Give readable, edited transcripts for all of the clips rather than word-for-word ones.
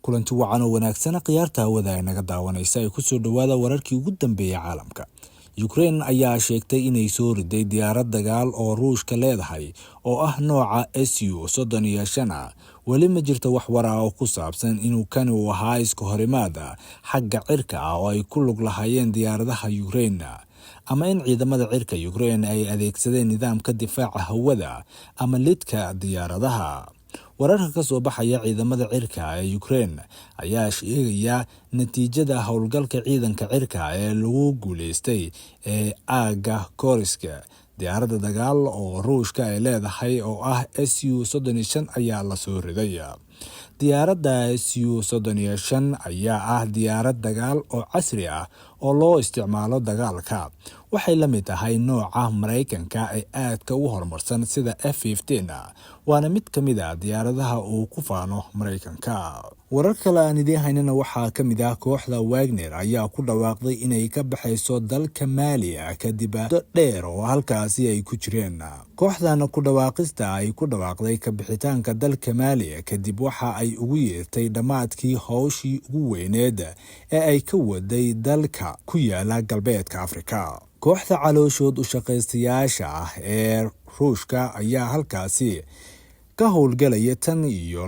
kulanti wacan oo wanaagsan qiyaarta hawada ay naga daawanaysa ay ku soo dhawaada wararkii ugu dambeeyay caalamka. Ukraine ayaa sheegtay inay soo riday diyaarad dagaal oo Ruushka leedahay oo ah nooca Su-35. Weli ma jirto wax war ah oo ku saabsan inuu kan u ahaa iska horimaada xagga cirka ah oo ay ku lug lahaayeen diyaaradaha Ukraine ama in ciidamada cirka Ukraine ay adeegsadeen nidaamka difaaca hawada ama lidka diyaaradaha. Wararka ka soo baxaya ciidamada cirka ee Ukraine ayaa sheegaya natiijada howlgalka ciidanka cirka ee lagu guuleystay ee aaga Kursk. Diyaaradda dagaal oo Ruushka ay leedahay oo ah Su-35 ayaa la soo riday. Diyaaradda Su-35 ayaa ah diyaarad dagaal oo casri ah oo loo isticmaalo dagaalka. Waxay la mid tahay nooca Mareykanka ee aadka u horumarsan sida F-15, waana mid ka mid ah diyaaradaha uu ku faano Mareykanka. Warar kale aan idiin haynana waxaa ka mid ah kooxda Wagner ayaa ku dhawaaqday inay ka baxayso dalka Mali kadib muddo dheer oo halkaasi ay ku jireen. Kooxdan ku dhawaaqista ay ku dhawaaqday ka bixitaanka dalka Mali kadib waxa ay ugu yeertay dhamaadkii hawshii ugu weyneed ee ay ka waday dalka ku yaala galbeedka Afrika. Kooxda calooshood u shaqaystayaasha ah ee Ruushka ayaa halkaasi ka howlgalaya tan iyo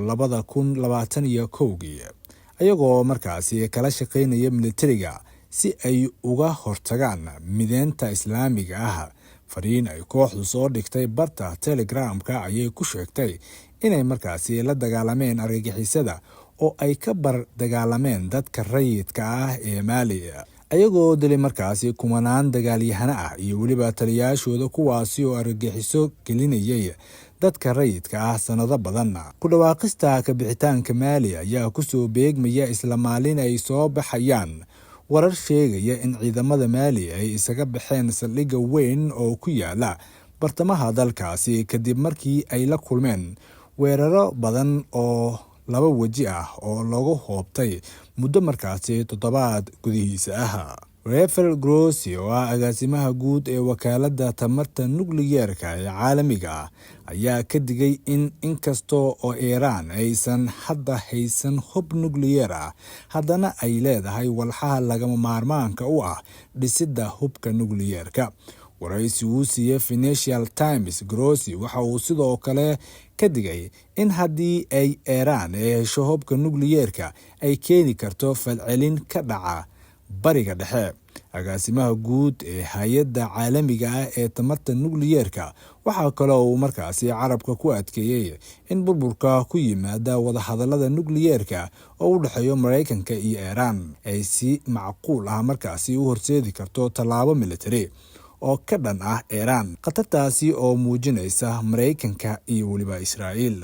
2021 ayagoo markaasi kala shaqeynaya militariga si ay uga hortagaan mideynta islaamiga ah. Fariin ay kooxdu soo dhigtay barta Telegramka ayay ku sheegtay inay markaasi la dagaalameen argagixisada oo ay ka bar dagaalameen dadka rayidka ah ee Mali, ayagoo dilay markaasi kumanaan dagaalyahano ah iyo weliba taliyaashooda kuwaasi oo argagixiso gelinayay dadka rayidka ah sanado badan. Ku dhawaaqista ka bixitaanka Mali ayaa ku soo beegmaya isla maalin ay soo baxayaan warar sheegaya in ciidamada Mali ay isaga baxeen saldhigga weyn oo ku yaala bartamaha dalkaasi kadib markii ay la kulmeen weeraro badan oo laba waji ah oo lagu hoobtay muddo markaasi toddobaad gudihiisa ah. Rafael Grossi oo ah agaasimaha guud ee wakaaladda tamarta nukliyeerka ee caalamiga ah ayaa ka digay in inkastoo oo Iran aysan hadda haysan hub nukliyeer ah, haddana ay leedahay walxaha lagama maarmaanka u ah dhisidda hubka nukliyeerka. Waraysi uu siiyay Financial Times, Grossi waxa uu sidoo kale ka digay in haddii ay Iran hesho hubka nukliyeerka ay keeni karto falcelin ka dhaca bariga dhexe. Agaasimaha guud ee hay'adda caalamiga ah ee tamarta nukliyeerka waxa kale oo uu markaasi carabka ku adkeeyay in burburka ku yimaada wadahadallada nukliyeerka oo u dhexeeya Mareykanka iyo Iran ay si macquul ah markaasi u horseedi karto tallaabo militari oo ka dhan ah Iran, khatartaasi oo muujinaysa Mareykanka iyo weliba Israa'iil.